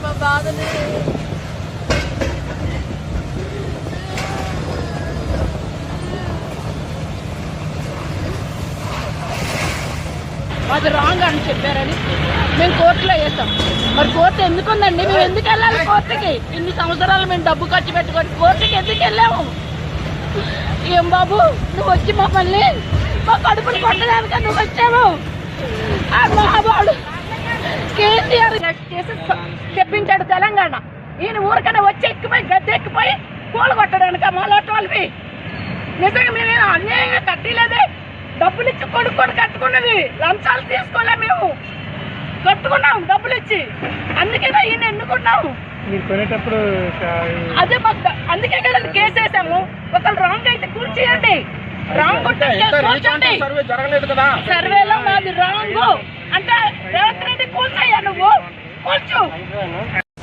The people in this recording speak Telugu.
మా బాధని. అది రాంగ్ అని చెప్పారని మేము కోర్టులో వేస్తాం. మరి కోర్టు ఎందుకు ఉందండి? మేము ఎందుకు వెళ్ళాలి కోర్టుకి? ఇన్ని సంవత్సరాలు మేము డబ్బు ఖర్చు పెట్టుకొని కోర్టుకి ఎందుకు వెళ్ళాము? ఏం బాబు నువ్వు వచ్చి మమ్మల్ని మా కడుపులు కొట్టడానిక నువ్వు వచ్చావు? ఆ మహాబాడు కేసీఆర్ చేసి తెప్పించాడు తెలంగాణ. ఈయన ఊరికనే వచ్చి ఎక్కిపోయి గద్దె ఎక్కిపోయి పూలు కొట్టడానిక మాలాంటి వాళ్ళవి? నిజంగా మేమేమో అన్యాయంగా కట్టలేదే. డబ్బులు ఇచ్చి కొనుక్కొని కట్టుకున్నది, లంచాలు తీసుకోలే. మేము కట్టుకున్నాం డబ్బులు ఇచ్చి, అందుకేనా ఈయన ఎన్నుకున్నాము. అదే మాకు అందుకే కదా కేసు వేసాము. ఒకళ్ళు రాంగ్ అయితే కూర్చేయండి, రాంగ్ కూర్చోండి. సర్వేలో మాది రాంగ్ అంటే రేవంత్ రెడ్డి కూల్చయ్యా, నువ్వు కూల్చు.